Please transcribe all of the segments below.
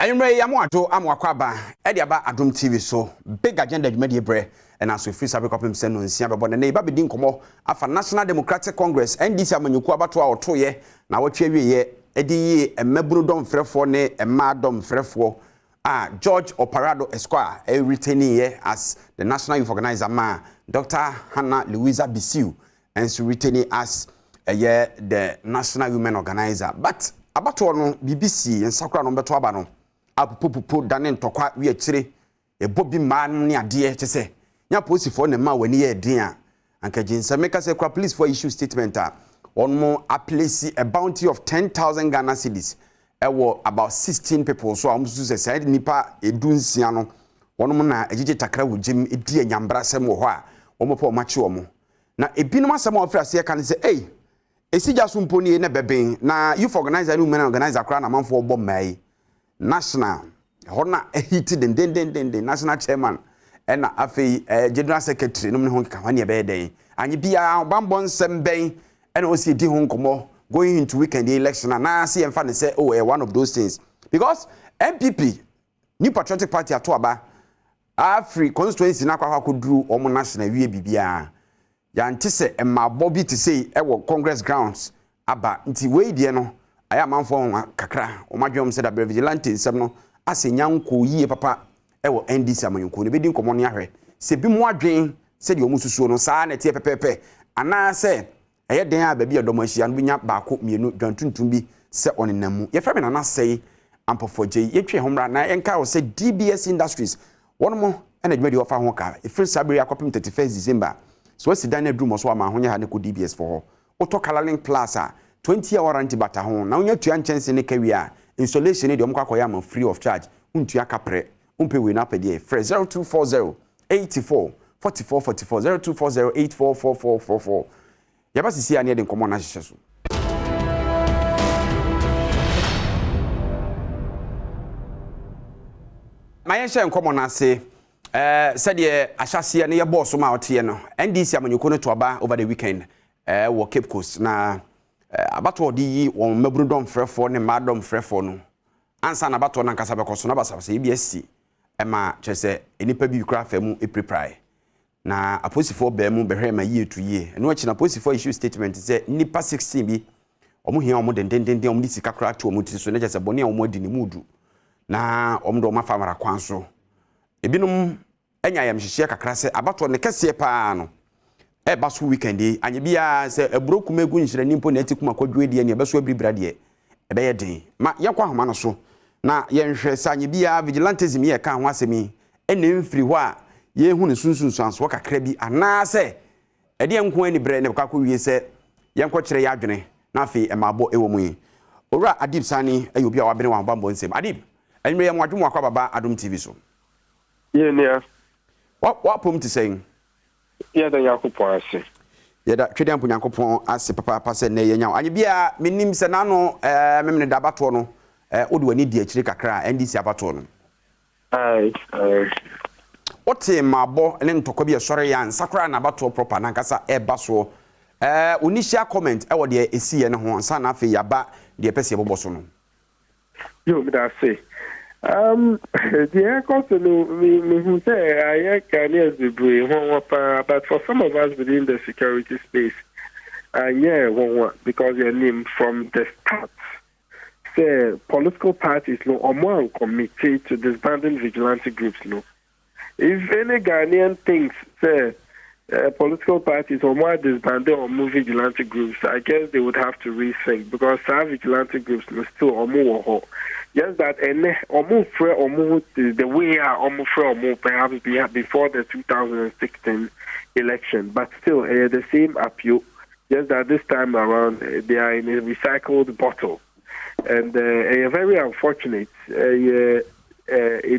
Ayumre yamuato amwakwaba ediaba Adom TV so big agenda dwumadi bre and as we free sabe kopem se no nsia bebo ne ba bedi nkomo afa National Democratic Congress NDC amanyuku abato a otoye na watwe wiye edi emabunu dom frefo ne emma dom frefo George Oparado Esquire retaining here as the National Youth Organizer ma Dr. Hannah Louisa Bisiu and so retaining as the National Women Organizer but abato no BBC ensakra no beto aba no apupupu dane ntokwa wi akire ebobi ma ne ade chese nya posifo ne ma wani ye den a anka jinsa make say kwa police for issue statement on mo apply a bounty of 10,000 Ghana cedis ewo about 16 people so am so say nipa edunsia no wono na agige takra wogim edi anyambra sem wo ho a wo po mache wo mo na ebinum asem ofra se kan say eh esija so mponi na beben na youth organizer no men organizer kra na manfo obom mai national hona hit den national chairman na afei general secretary no me ho ka hwane be den anyi bia bambo nsem ben na o si di ho nkomo going into weekend election na see emfa ne say oh one of those things because MPP New Patriotic Party atoaba Afri constituency na kwa koduru omo national wie bibia ya ntise emma bobby to say ewo Congress grounds aba nti we die no aya manfo kakra o madwom se da Vigilantism no asenyanko yie papa ewo NDC amanyonko ne bedi nkomo ne ahwe se bi mu adwen se de omu susuo no saa na tie pepepe ana se eye den a ba bi odomahia no nya baako mienu dwantuntum bi se onenamu ye frame na na sei ampofoje yetwe homra na enka wo se DBS Industries wono ena dwumadi ofa ho ka e free sabri akopim 31 December so we sit down and do mo so ama ho nya ha ne ko DBS for ho auto coloring plaza 20 hour warranty bata ho na onya tua chance ne ka wi a installation ne de omkwa koya ma free of charge untua kapre umpe we na pede free 0240 84 44 44 0240 844444 yaba sisi ani de nkomo na hyehyɛ so mayen hye nkomo na se said ye ahyase ne ye boss ma ote no NDC amanyoko no to aba over the weekend wo Cape Coast na abato odi yi won maburu dom frefo ne madom frefo no ansa na abato na nkasa bekoso na basa EBS ema chese enipa bi kura famu prepare na aposifo ba mu behwe ma yie to yie eno achi na aposifo issue statement say nipa 16 bi omo hia omo dendenden omo disika kura to omo tiso na chese bone omo adi ni mudu na omo do mafa mara kwanso ebinum enya yam hihye kakra se abato ne kese pa no baso weekend anye bia se ebroku megu nhire nimpo na atikum akwadwe de ne ebeso abribra de ebe ye den ma yakwa homa no so na ye nhwe se anye bia Vigilantism ye ka ho asemi ene mfiri ho a ye hu ne sunsunsanso kakra bi ana se ede enko ani bre ne kakwa wie se ye nko kire ya adwene na afi emabo ewo mu yi owura Adib Sani ayobi a wabene wa bambo nsem Adib enwe ye mwadwum akwa baba Adom TV so ye ne what pom to saying yeah da yakopon ase yeah da twede ampo yakopon ase papa pase na ye nya anye bia menim se na no memne da bato no odi wani di akire kakra NDC abato no ai ote mabo ne ntokwa bi esore ya nsakra na bato proper na nkasa baso onishia comment wo de esi ye ne ho ansa na afi yaba de pese boboso no yo me da say the cost me who say I can as the brave but for some of us within the security space, yeah, because your name from the start, say political parties no or more committed to disbanding vigilante groups no. If any Ghanaian thinks say political parties or more disbanded or more vigilante groups, I guess they would have to rethink because some vigilante groups no still or more. Yes, that the way are perhaps before the 2016 election, but still the same appeal. Just that this time around they are in a recycled bottle, and a very unfortunate a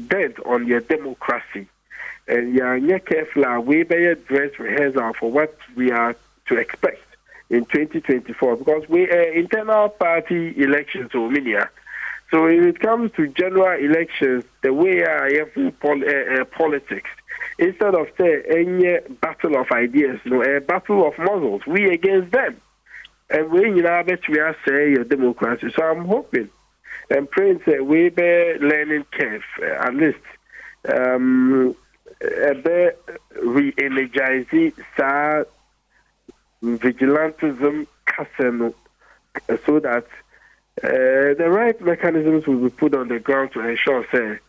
dent on your democracy. And you are not careful. We better dress rehearsal for what we are to expect in 2024 because we internal party elections or minia. So if it comes to general elections, the way I have politics, instead of say any battle of ideas, a battle of models, we against them. And we bet we are say a democracy. So I'm hoping And praying say we be learning curve at least be re-energize sa vigilantism casino so that the right mechanisms will be put on the ground to ensure say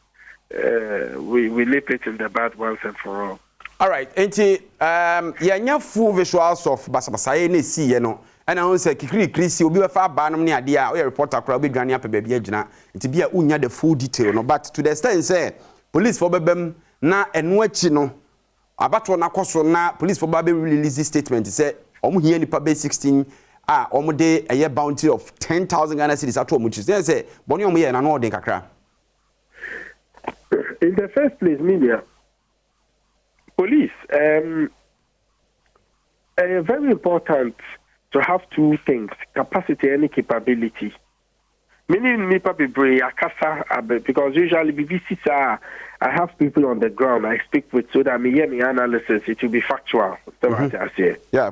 we nip it in the bud once and for all. All right, enti yanya full visuals of basabasa na see ye no and I won say kikiri krisi obi we fa ba nom ne ade a o reporter kra obi dwane apɛ baabi agina enti bia unya the full detail no but to the extent say police for bebem na eno achi no abato na koso na police for babe release statement say omo hia nipa be 16 omo de a bounty of 10,000 Ghana cedis ato omo chi say boni omo ye na no odin kakra. In the first place, media police very important to have two things: capacity and capability. Meaning nipa be brave akasa because usually BBC I have people on the ground I speak with so that me hear me analysis it will be factual. Yeah.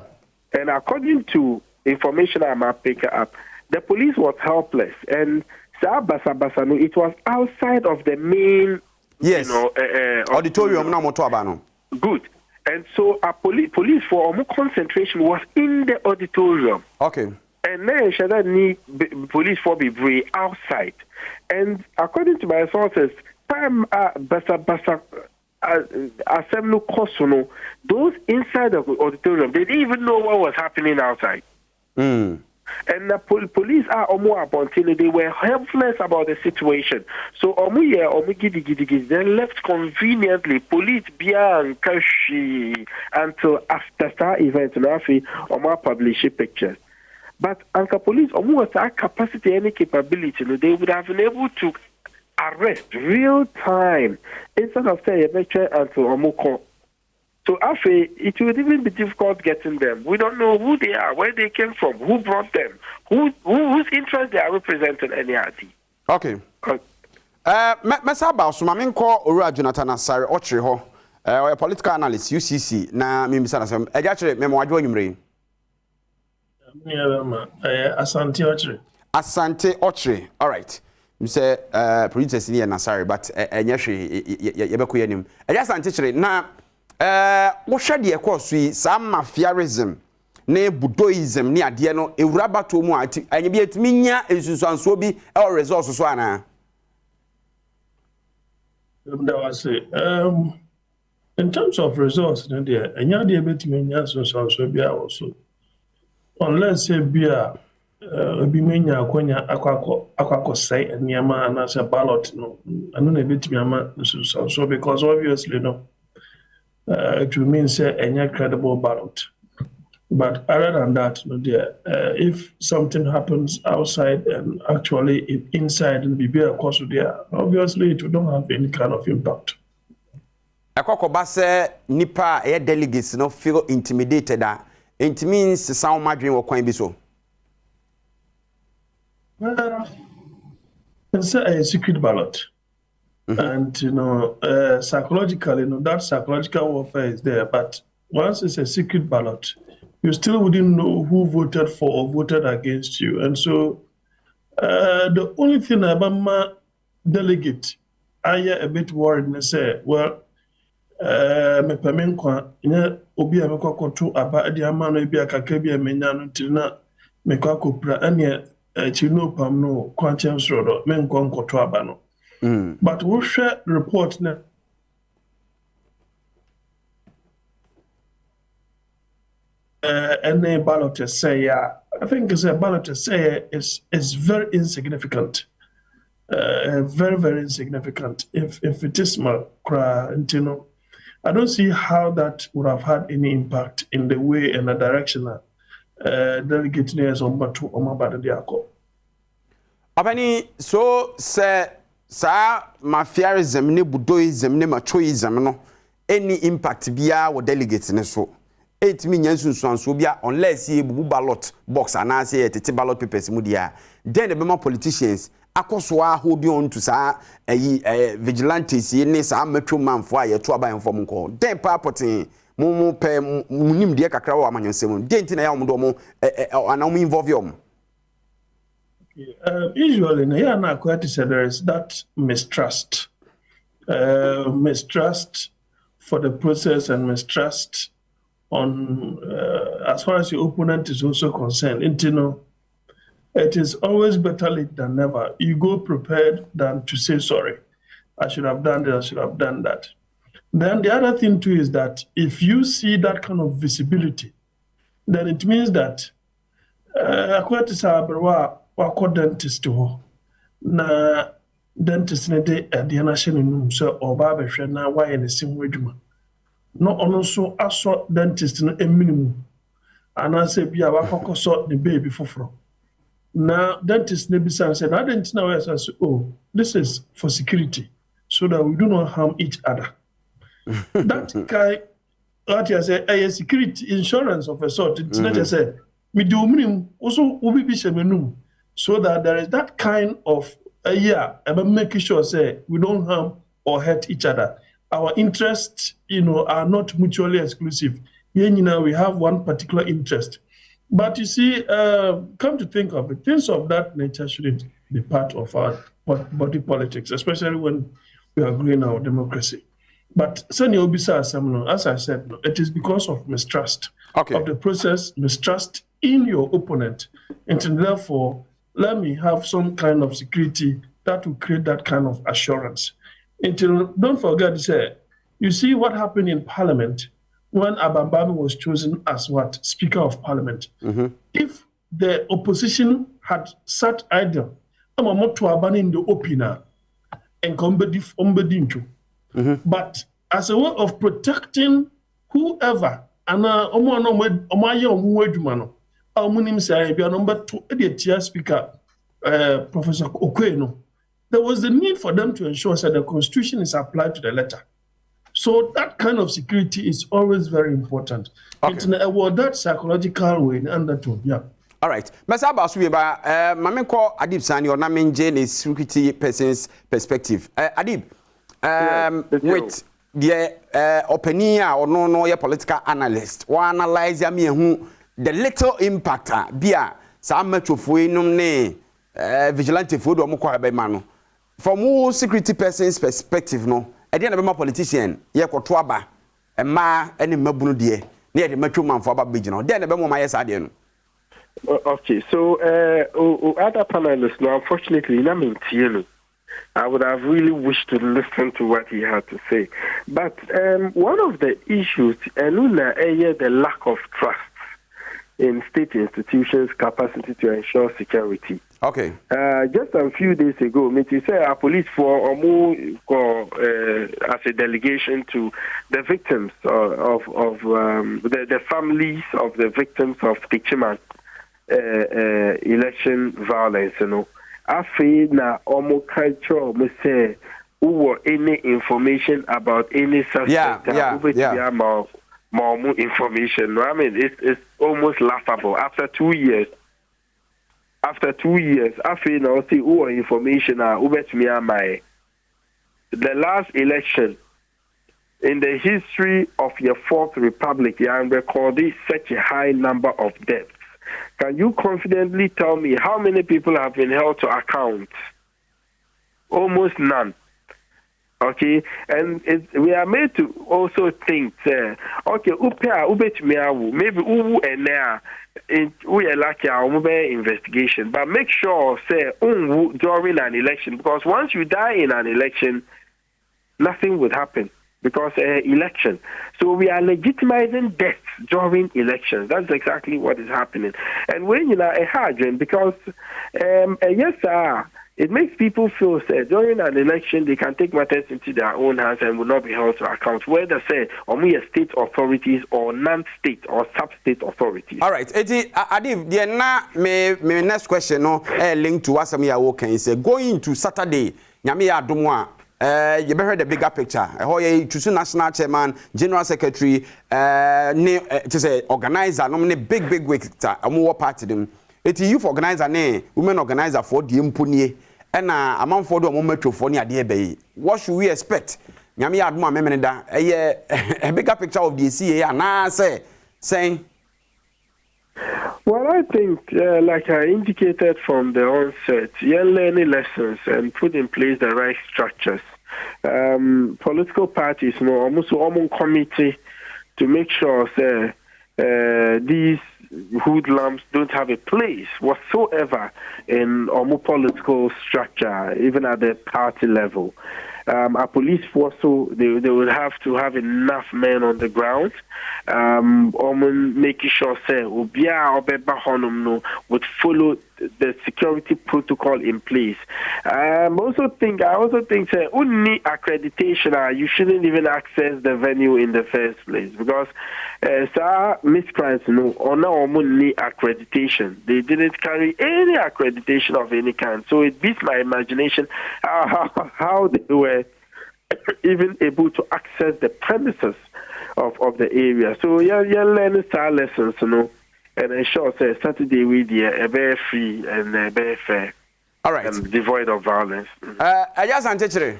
And according to information I'm picking up, the police was helpless and it was outside of the main auditorium no. Good. And so our police for more concentration was in the auditorium. Okay. And then Shada need police for be brave outside. And according to my sources, time assembly cosono, those inside the auditorium, they didn't even know what was happening outside. And the police are more abounting. They were helpless about the situation. So then left conveniently. Police beyond Kashi until after that event. Omo publish pictures. But Anka police almost have capacity and capability. They would have been able to arrest real time instead of saying until Omoko. So after it would even be difficult getting them. We don't know who they are, where they came from, who brought them, whose interest they are representing any RT. Okay. Mesa about so mamen call Ora Jonathan Asare Ochre ho. A political analyst UCC na me bisa na sem. E ja kire me mo adwo nwumre. Asante Ochre. Asante Ochre. All right. Me say princess ni na Asare but enye hwe ye be ko yanim. E ja Asante kire na wo hwede e course yi sa mafiaism ne budoism ne ade no ewuraba to mu ati anya bi etimi nya ensunsuanso bi e o resource so ana in terms of resource no there anya de betimi nya ensunsuanso bi also unless say bia obi menya akonya akwakọ say niama na say ballot no anu na betimi ama ensunsuanso because obviously no it will mean say any credible ballot. But other than that, if something happens outside and actually if inside and be a course there, obviously it will not have any kind of impact. Akokoba say nipa e delegates no feel intimidated it means sound madrin wo kwan bi so. It's a secret ballot. And psychologically, that psychological warfare is there. But once it's a secret ballot, you still wouldn't know who voted for or voted against you. And so, the only thing about my delegate, I am a bit worried and say, well, me pamenkwa ina obi amekwa koto aba adi ama no bi akaka bi amenya no ntina mekwa kopra ane chino pam no kwanchem soro me nkwa nkoto aba no. But we share report now. Any ballot say, I think it's a ballot say is very insignificant. Very, very insignificant. If it is small, I don't see how that would have had any impact in the way and the direction that delegate nears on Batu or Mabada Diako. Abani, so say. Sa mafiaism ne budoism ne machoism no any impact bia wo delegates ne so it mean nsunsuanso bia unless ye bubu ballot box and say tete ballot papers mu dia then the bema politicians akoso a hold on to sa vigilantes ne sa metro manfo a ye to aban fo nko then papotin mu pe munim de kakra wo amanyonsem den tina ya wo do mo ana mu involve yom. Usually, yeah, now quite said there is that mistrust. Mistrust for the process and mistrust on as far as your opponent is also concerned. It is always better late than never. You go prepared than to say sorry. I should have done this, I should have done that. Then the other thing too is that if you see that kind of visibility, then it means that according to Sabrawa, what dentist to na dentist ne de the national num so oba behwe na why in the same way dwuma no ono so aso dentist no eminimu anase bia wakokoso the baby foforo na dentist ne bisa say na dentist na we say oh this is for security so that we do not harm each other. That kind what you say a security insurance of a sort. It's not just say me do minimum also obi bi shemenum so that there is that kind of about making sure say we don't harm or hurt each other. Our interests, are not mutually exclusive. Here, we have one particular interest. But you see, come to think of it, things of that nature shouldn't be part of our body politics, especially when we are growing our democracy. But as I said, it is because of mistrust of the process, mistrust in your opponent. And therefore, let me have some kind of security that will create that kind of assurance. Don't forget to say, you see what happened in Parliament when Abambami was chosen as Speaker of Parliament. If the opposition had sat idle, but as a way of protecting whoever, Speaker Professor Okweno, there was the need for them to ensure that the Constitution is applied to the letter. So that kind of security is always very important. It's that psychological way undertone. Yeah. All right. Masa Basuba, Mameko Adib Sani or Naminje is security person's perspective. Adib, with the opinion or no your political analyst, or analyze who the little impact bia some much of we ne vigilante food or mukwa by mano. From who security person's perspective, no, I didn't have a politician, Yakotwaba, and ma any mabunu dear, near the metro man for Abidjan, then a bemo my sadian. Okay, so other panelists, no, unfortunately, I would have really wished to listen to what he had to say. But one of the issues, the lack of trust in state institutions' capacity to ensure security. Okay. Just a few days ago, Mr. Say our police for as a delegation to the victims of the families of the victims of Tichiman election violence. I feel na culture me say who any information about any suspect. More information. I mean, it's almost laughable. After 2 years, I feel now see who information the last election in the history of your Fourth Republic, you recorded such a high number of deaths. Can you confidently tell me how many people have been held to account? Almost none. Okay, and we are made to also think, okay, maybe we are like our investigation, but make sure, say, during an election, because once you die in an election, nothing would happen because election. So we are legitimizing deaths during elections. That's exactly what is happening. And when you are a hard because it makes people feel that during an election they can take matters into their own hands and will not be held to account, whether say only state authorities or non-state or sub-state authorities. All right, Adib, my next question linked to what some can say. Going to Saturday, Nyame Adomwa. You heard the bigger picture. You choose national chairman, general secretary, organizer, big week. I'm party them. It's youth organizer, women organizer for the Impuni, and among for the metro for near the what should we expect? Nyami Adma Memenda, a bigger picture of the CA, and I say, saying. Well, I think, like I indicated from the onset, you're learning lessons and put in place the right structures. Political parties, almost all committee to make sure these hoodlums don't have a place whatsoever in our political structure, even at the party level. Our police force, so they would have to have enough men on the ground, making sure would follow the security protocol in place. I also think only accreditation, you shouldn't even access the venue in the first place, because miscreants only accreditation. They didn't carry any accreditation of any kind. So it beats my imagination how they were even able to access the premises of the area. So you're learning star lessons, and ensure Saturday we very free and very fair. All right. And devoid of violence. I just anticipated.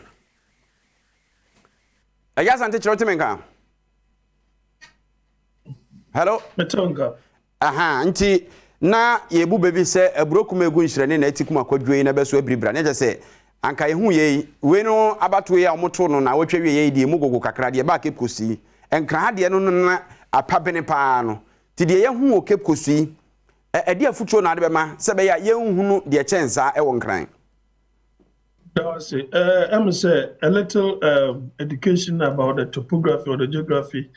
Hello. Metonga. Nti na yebu baby say ebroku megu nhirene na atikum akwadwe na beso abribra na je say anka yehu ye we no abato ye amoto no na wotwe ye die mugogo kakra de ba Cape Coast enkra ha de no na apabene pa no ti de yehu o Cape Coast e de afutuo na de bema se be ya yehu de chensa e won kran. I'm say a little education about the topography or the geography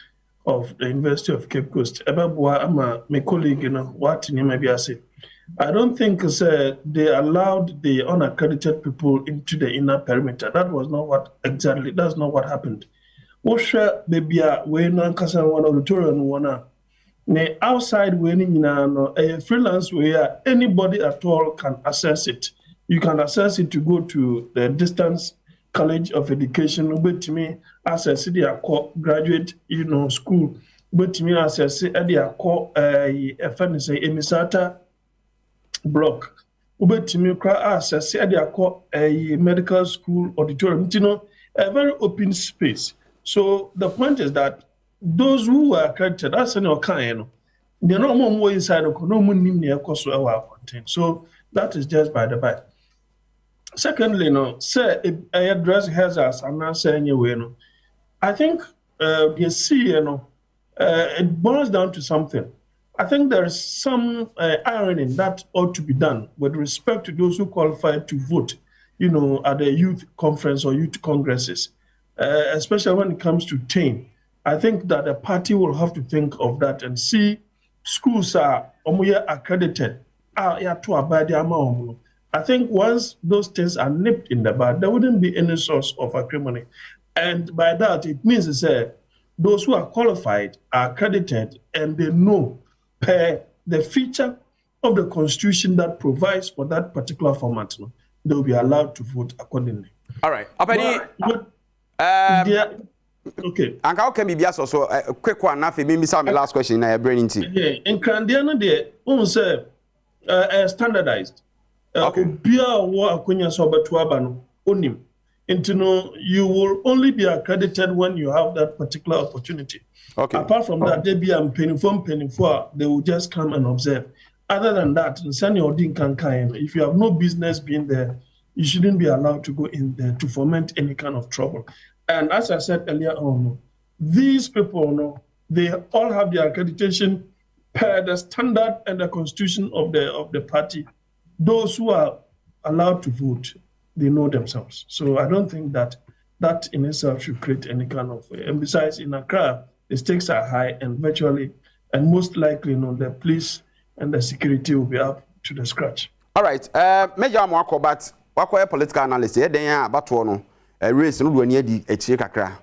of the University of Cape Coast. My colleague, what maybe I say. I don't think they allowed the unaccredited people into the inner perimeter. That was not what exactly. That's not what happened. Osha baby we no kasa one auditorium one. Outside we a freelance where anybody at all can access it. You can access it to go to the distance College of Education, but me access the graduate, school, but me access the emisata block, but me access the medical school auditorium, a very open space. So the point is that those who are accredited, that's an kind, they're not more inside of no money so that is just by the by. Secondly, say I address hazards. I'm not saying you I think you see, it boils down to something. I think there is some ironing that ought to be done with respect to those who qualify to vote, at the youth conference or youth congresses, especially when it comes to TAIN. I think that the party will have to think of that and see schools are accredited. I think once those things are nipped in the bud, there wouldn't be any source of acrimony. And by that, it means those who are qualified are accredited and they know the feature of the constitution that provides for that particular format. They will be allowed to vote accordingly. All right. Okay. And how can be also a quick one? Maybe my last question. I bring into. In Candiana, they standardized. Okay. You will only be accredited when you have that particular opportunity. Okay. Apart from that, they be penny for, they will just come and observe. Other than that, if you have no business being there, you shouldn't be allowed to go in there to foment any kind of trouble. And as I said earlier on, these people, they all have their accreditation per the standard and the constitution of the party. Those who are allowed to vote, they know themselves. So I don't think that in itself should create any kind of way. And besides, in Accra, the stakes are high and virtually, and most likely, the police and the security will be up to the scratch. All right. Major Mwako, but wako political analyst, about one race no duani adi echie kakra.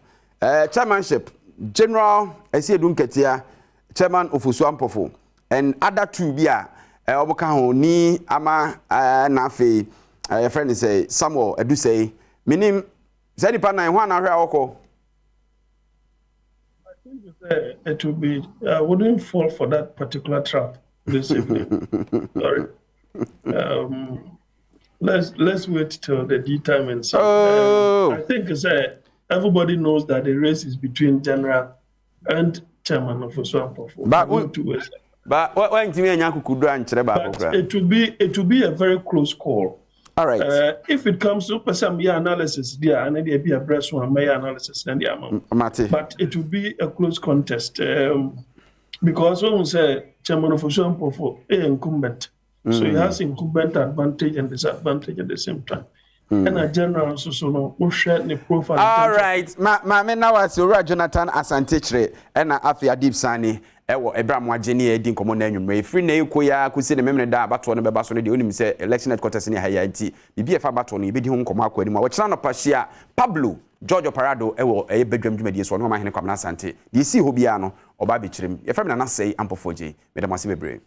Chairmanship, General Esi Edunketia, Chairman of Usuampofo, and other two bia oboka ho ni ama na afi your friend is say Samuel edu say minim say di pa na ho na hwe awoko. I think it will be I wouldn't fall for that particular trap this evening. Sorry. Let's wait till the D time and so. I think everybody knows that the race is between General and Chairman of Usuampofo. But But when to me and Yakudu and it will be a very close call. All right. If it comes to some analysis, there and then there be a breast one my analysis and the amount. But it will be a close contest because when we say chairman of for incumbent, so he has incumbent advantage and disadvantage at the same time. And a general so no we share the profile. All right. Ma now as Jonathan Asante and Afia Deep Sani. Ewo Abraham Wageni edi nkomo na anwumre free na ekoya kusi ne memne da abato no beba so ne de onim se election headquarters ne haya nti bibi efa abato no ibedi ho nkomo akwani ma wo kira no pahia Pablo George Parado ewo bedwam dwumadi so no ma hene kwamna Asante de si ho bia no oba be kirem ye fa me na sei ampofoje medam ase bebre